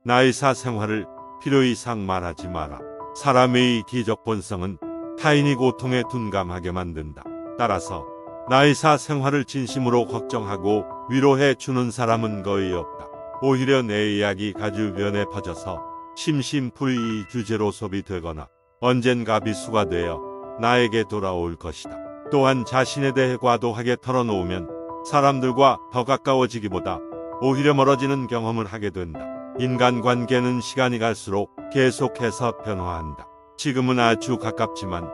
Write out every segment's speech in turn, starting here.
나의 사생활을 필요 이상 말하지 마라. 사람의 기적 본성은 타인이 고통에 둔감하게 만든다. 따라서 나의 사생활을 진심으로 걱정하고 위로해 주는 사람은 거의 없다. 오히려 내 이야기가 주변에 퍼져서 심심풀이 주제로 소비되거나 언젠가 비수가 되어 나에게 돌아올 것이다. 또한 자신에 대해 과도하게 털어놓으면 사람들과 더 가까워지기보다 오히려 멀어지는 경험을 하게 된다. 인간관계는 시간이 갈수록 계속해서 변화한다. 지금은 아주 가깝지만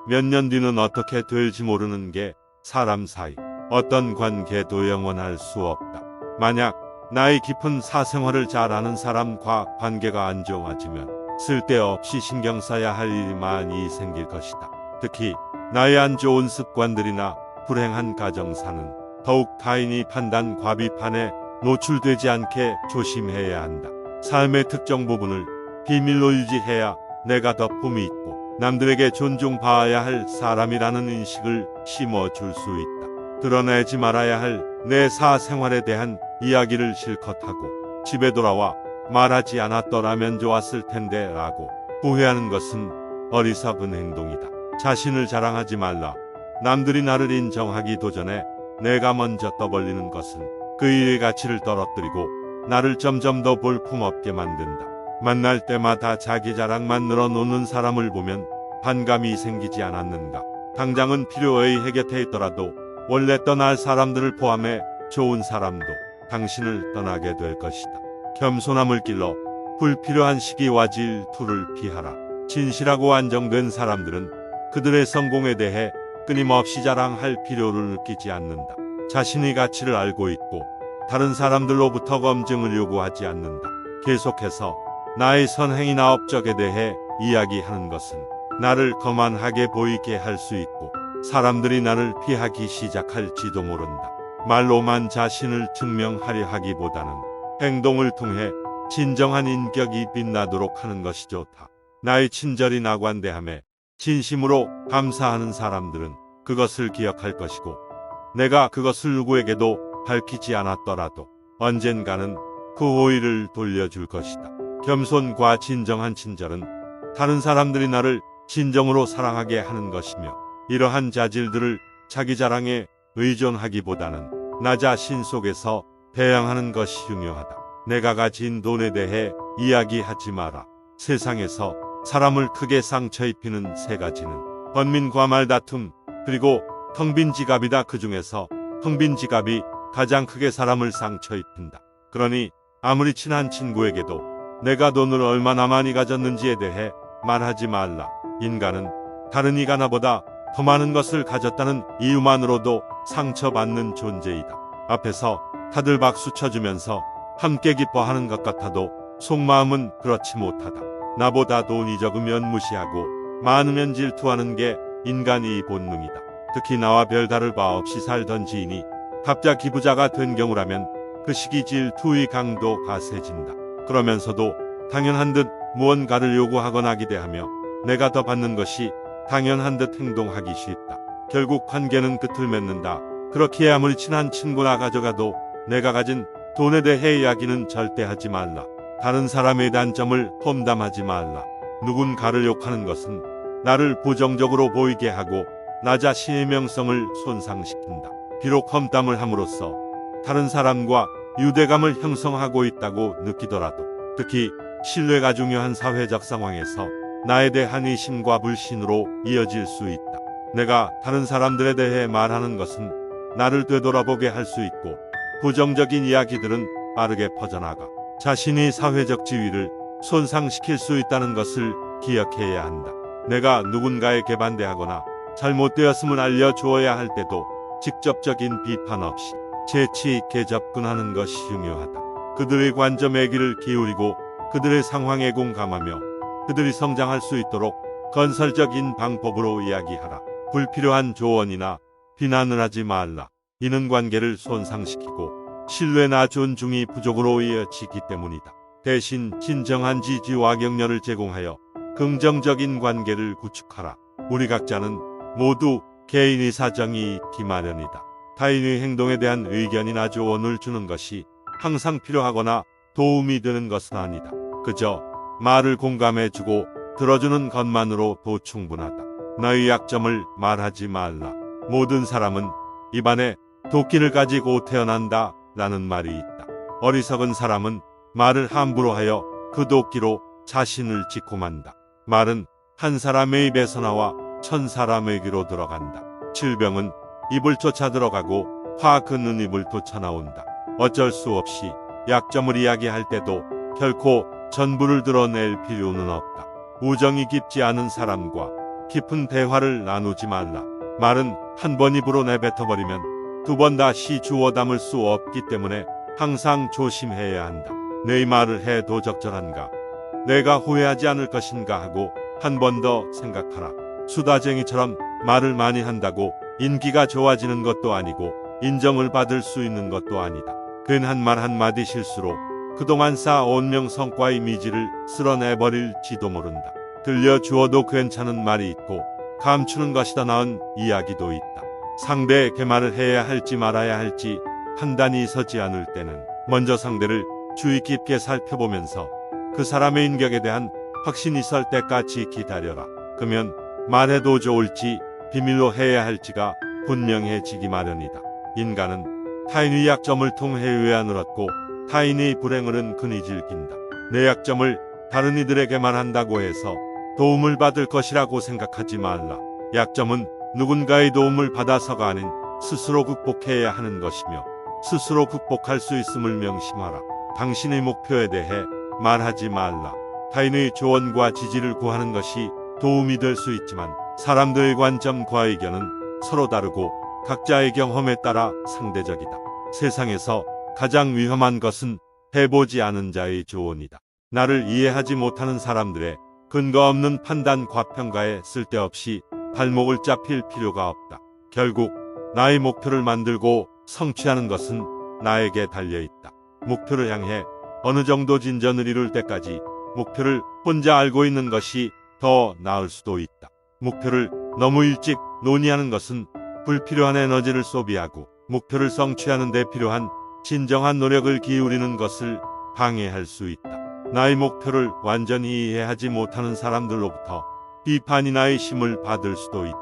몇 년 뒤는 어떻게 될지 모르는 게 사람 사이 어떤 관계도 영원할 수 없다. 만약 나의 깊은 사생활을 잘 아는 사람과 관계가 안좋아지면 쓸데없이 신경 써야 할 일이 많이 생길 것이다. 특히 나의 안 좋은 습관들이나 불행한 가정사는 더욱 타인이 판단과 비판에 노출되지 않게 조심해야 한다. 삶의 특정 부분을 비밀로 유지해야 내가 더 품이 있고 남들에게 존중받아야 할 사람이라는 인식을 심어줄 수 있다. 드러내지 말아야 할 내 사생활에 대한 이야기를 실컷 하고 집에 돌아와 말하지 않았더라면 좋았을 텐데 라고 후회하는 것은 어리석은 행동이다. 자신을 자랑하지 말라. 남들이 나를 인정하기도 전에 내가 먼저 떠벌리는 것은 그 일의 가치를 떨어뜨리고 나를 점점 더 볼품없게 만든다. 만날 때마다 자기 자랑만 늘어놓는 사람을 보면 반감이 생기지 않았는가. 당장은 필요에 의해 곁에 있더라도 원래 떠날 사람들을 포함해 좋은 사람도 당신을 떠나게 될 것이다. 겸손함을 길러 불필요한 시기와 질투를 피하라. 진실하고 안정된 사람들은 그들의 성공에 대해 끊임없이 자랑할 필요를 느끼지 않는다. 자신의 가치를 알고 있고 다른 사람들로부터 검증을 요구하지 않는다. 계속해서 나의 선행이나 업적에 대해 이야기하는 것은 나를 거만하게 보이게 할 수 있고 사람들이 나를 피하기 시작할지도 모른다. 말로만 자신을 증명하려 하기보다는 행동을 통해 진정한 인격이 빛나도록 하는 것이 좋다. 나의 친절히 나관대함에 진심으로 감사하는 사람들은 그것을 기억할 것이고 내가 그것을 누구에게도 밝히지 않았더라도 언젠가는 그 호의를 돌려줄 것이다. 겸손과 진정한 친절은 다른 사람들이 나를 진정으로 사랑하게 하는 것이며 이러한 자질들을 자기 자랑에 의존하기보다는 나 자신 속에서 배양하는 것이 중요하다. 내가 가진 돈에 대해 이야기하지 마라. 세상에서 사람을 크게 상처 입히는 세 가지는 번민과 말다툼 그리고 텅 빈 지갑이다. 그 중에서 텅 빈 지갑이 가장 크게 사람을 상처 입힌다. 그러니 아무리 친한 친구에게도 내가 돈을 얼마나 많이 가졌는지에 대해 말하지 말라. 인간은 다른 이가 나보다 더 많은 것을 가졌다는 이유만으로도 상처받는 존재이다. 앞에서 다들 박수 쳐주면서 함께 기뻐하는 것 같아도 속마음은 그렇지 못하다. 나보다 돈이 적으면 무시하고 많으면 질투하는 게 인간의 본능이다. 특히 나와 별다를 바 없이 살던 지인이 갑자기 부자가 된 경우라면 그 시기 질투의 강도가 세진다. 그러면서도 당연한 듯 무언가를 요구하거나 기대하며 내가 더 받는 것이 당연한 듯 행동하기 쉽다. 결국 관계는 끝을 맺는다. 그렇기에 아무리 친한 친구나 가져가도 내가 가진 돈에 대해 이야기는 절대 하지 말라. 다른 사람의 단점을 험담하지 말라. 누군가를 욕하는 것은 나를 부정적으로 보이게 하고 나 자신의 명성을 손상시킨다. 비록 험담을 함으로써 다른 사람과 유대감을 형성하고 있다고 느끼더라도 특히 신뢰가 중요한 사회적 상황에서 나에 대한 의심과 불신으로 이어질 수 있다. 내가 다른 사람들에 대해 말하는 것은 나를 되돌아보게 할 수 있고 부정적인 이야기들은 빠르게 퍼져나가 자신이 사회적 지위를 손상시킬 수 있다는 것을 기억해야 한다. 내가 누군가에게 반대하거나 잘못되었음을 알려주어야 할 때도 직접적인 비판 없이 재치 있게 접근하는 것이 중요하다. 그들의 관점에 귀를 기울이고 그들의 상황에 공감하며 그들이 성장할 수 있도록 건설적인 방법으로 이야기하라. 불필요한 조언이나 비난을 하지 말라. 이는 관계를 손상시키고 신뢰나 존중이 부족으로 이어지기 때문이다. 대신 진정한 지지와 격려를 제공하여 긍정적인 관계를 구축하라. 우리 각자는 모두 개인의 사정이 있기 마련이다. 타인의 행동에 대한 의견이나 조언을 주는 것이 항상 필요하거나 도움이 되는 것은 아니다. 그저 말을 공감해주고 들어주는 것만으로도 충분하다. 너의 약점을 말하지 말라. 모든 사람은 입안에 도끼를 가지고 태어난다 라는 말이 있다. 어리석은 사람은 말을 함부로 하여 그 도끼로 자신을 짓고 만다. 말은 한 사람의 입에서 나와 천 사람에게로 들어간다. 질병은 입을 쫓아 들어가고 화 긋는 입을 쫓아 나온다. 어쩔 수 없이 약점을 이야기할 때도 결코 전부를 드러낼 필요는 없다. 우정이 깊지 않은 사람과 깊은 대화를 나누지 말라. 말은 한 번 입으로 내뱉어버리면 두 번 다시 주워 담을 수 없기 때문에 항상 조심해야 한다. 내 말을 해도 적절한가? 내가 후회하지 않을 것인가 하고 한 번 더 생각하라. 수다쟁이처럼 말을 많이 한다고 인기가 좋아지는 것도 아니고 인정을 받을 수 있는 것도 아니다. 괜한 말 한마디 실수로 그동안 쌓아온 명성과 이미지를 쓸어내버릴지도 모른다. 들려주어도 괜찮은 말이 있고 감추는 것이 더 나은 이야기도 있다. 상대에게 말을 해야 할지 말아야 할지 판단이 서지 않을 때는 먼저 상대를 주의 깊게 살펴보면서 그 사람의 인격에 대한 확신이 설 때까지 기다려라. 그러면 말해도 좋을지 비밀로 해야 할지가 분명해지기 마련이다. 인간은 타인의 약점을 통해 외환을 얻고 타인의 불행을은 근히 즐긴다. 내 약점을 다른 이들에게 말한다고 해서 도움을 받을 것이라고 생각하지 말라. 약점은 누군가의 도움을 받아서가 아닌 스스로 극복해야 하는 것이며 스스로 극복할 수 있음을 명심하라. 당신의 목표에 대해 말하지 말라. 타인의 조언과 지지를 구하는 것이 도움이 될 수 있지만 사람들의 관점과 의견은 서로 다르고 각자의 경험에 따라 상대적이다. 세상에서 가장 위험한 것은 해보지 않은 자의 조언이다. 나를 이해하지 못하는 사람들의 근거 없는 판단과 평가에 쓸데없이 발목을 잡힐 필요가 없다. 결국 나의 목표를 만들고 성취하는 것은 나에게 달려있다. 목표를 향해 어느 정도 진전을 이룰 때까지 목표를 혼자 알고 있는 것이 더 나을 수도 있다. 목표를 너무 일찍 논의하는 것은 불필요한 에너지를 소비하고 목표를 성취하는 데 필요한 진정한 노력을 기울이는 것을 방해할 수 있다. 나의 목표를 완전히 이해하지 못하는 사람들로부터 비판이나 의심을 받을 수도 있다.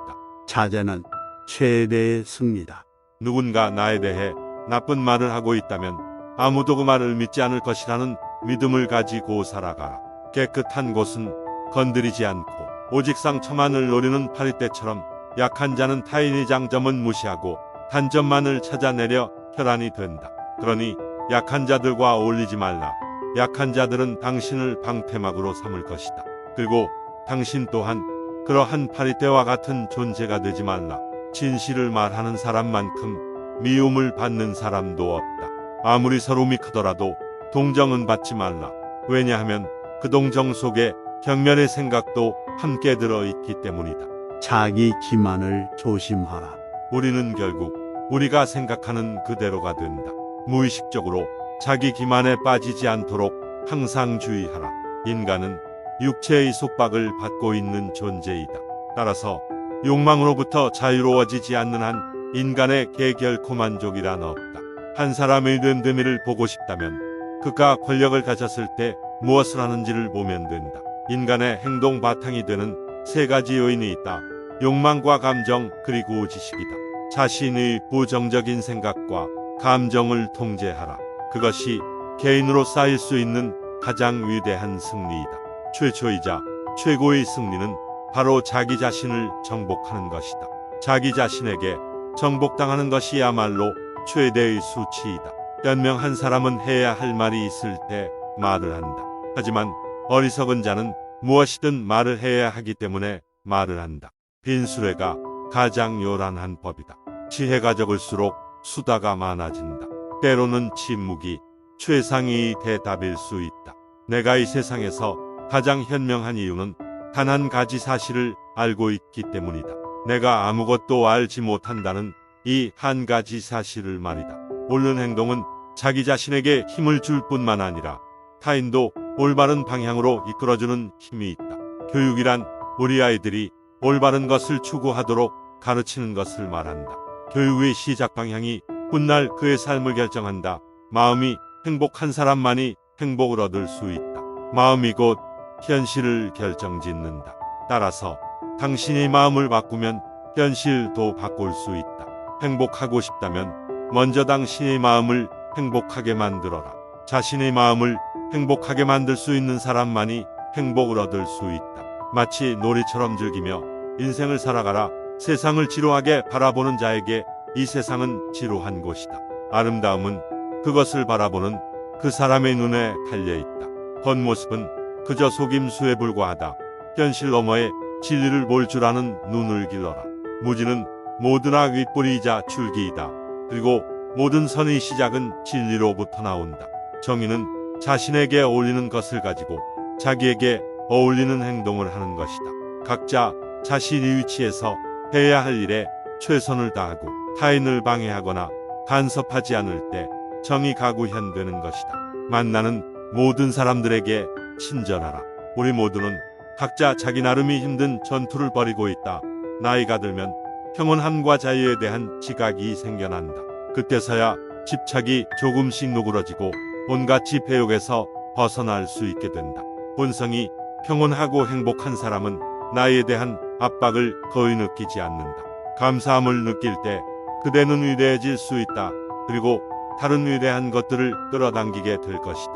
자제는 최대의 승리다. 누군가 나에 대해 나쁜 말을 하고 있다면 아무도 그 말을 믿지 않을 것이라는 믿음을 가지고 살아가라. 깨끗한 곳은 건드리지 않고 오직 상처만을 노리는 파리떼처럼 약한 자는 타인의 장점은 무시하고 단점만을 찾아내려 혈안이 된다. 그러니 약한 자들과 어울리지 말라. 약한 자들은 당신을 방패막으로 삼을 것이다. 그리고 당신 또한 그러한 파리떼와 같은 존재가 되지 말라. 진실을 말하는 사람만큼 미움을 받는 사람도 없다. 아무리 서름이 크더라도 동정은 받지 말라. 왜냐하면 그 동정 속에 경멸의 생각도 함께 들어있기 때문이다. 자기 기만을 조심하라. 우리는 결국 우리가 생각하는 그대로가 된다. 무의식적으로 자기 기만에 빠지지 않도록 항상 주의하라. 인간은 육체의 속박을 받고 있는 존재이다. 따라서 욕망으로부터 자유로워지지 않는 한 인간에게 결코 만족이란 없다. 한 사람의 됨됨이를 보고 싶다면 그가 권력을 가졌을 때 무엇을 하는지를 보면 된다. 인간의 행동 바탕이 되는 세 가지 요인이 있다. 욕망과 감정 그리고 지식이다. 자신의 부정적인 생각과 감정을 통제하라. 그것이 개인으로 쌓일 수 있는 가장 위대한 승리이다. 최초이자 최고의 승리는 바로 자기 자신을 정복하는 것이다. 자기 자신에게 정복당하는 것이야말로 최대의 수치이다. 연명한 사람은 해야 할 말이 있을 때 말을 한다. 하지만 어리석은 자는 무엇이든 말을 해야 하기 때문에 말을 한다. 빈수레가 가장 요란한 법이다. 지혜가 적을수록 수다가 많아진다. 때로는 침묵이 최상의 대답일 수 있다. 내가 이 세상에서 가장 현명한 이유는 단 한 가지 사실을 알고 있기 때문이다. 내가 아무것도 알지 못한다는 이 한 가지 사실을 말이다. 옳은 행동은 자기 자신에게 힘을 줄 뿐만 아니라 타인도 올바른 방향으로 이끌어주는 힘이 있다. 교육이란 우리 아이들이 올바른 것을 추구하도록 가르치는 것을 말한다. 교육의 시작 방향이 훗날 그의 삶을 결정한다. 마음이 행복한 사람만이 행복을 얻을 수 있다. 마음이 곧 현실을 결정짓는다. 따라서 당신이 마음을 바꾸면 현실도 바꿀 수 있다. 행복하고 싶다면 먼저 당신의 마음을 행복하게 만들어라. 자신의 마음을 행복하게 만들 수 있는 사람만이 행복을 얻을 수 있다. 마치 놀이처럼 즐기며 인생을 살아가라. 세상을 지루하게 바라보는 자에게 이 세상은 지루한 곳이다. 아름다움은 그것을 바라보는 그 사람의 눈에 달려있다. 겉모습은 그저 속임수에 불과하다. 현실 너머에 진리를 볼 줄 아는 눈을 길러라. 무지는 모든 악의 뿌리이자 줄기이다. 그리고 모든 선의 시작은 진리로부터 나온다. 정의는 자신에게 어울리는 것을 가지고 자기에게 어울리는 행동을 하는 것이다. 각자 자신의 위치에서 해야 할 일에 최선을 다하고 타인을 방해하거나 간섭하지 않을 때 정의 가구현되는 것이다. 만나는 모든 사람들에게 친절하라. 우리 모두는 각자 자기 나름의 힘든 전투를 벌이고 있다. 나이가 들면 평온함과 자유에 대한 지각이 생겨난다. 그때서야 집착이 조금씩 누그러지고 온갖 지배욕에서 벗어날 수 있게 된다. 본성이 평온하고 행복한 사람은 나이에 대한 압박을 거의 느끼지 않는다. 감사함을 느낄 때 그대는 위대해질 수 있다. 그리고 다른 위대한 것들을 끌어당기게 될 것이다.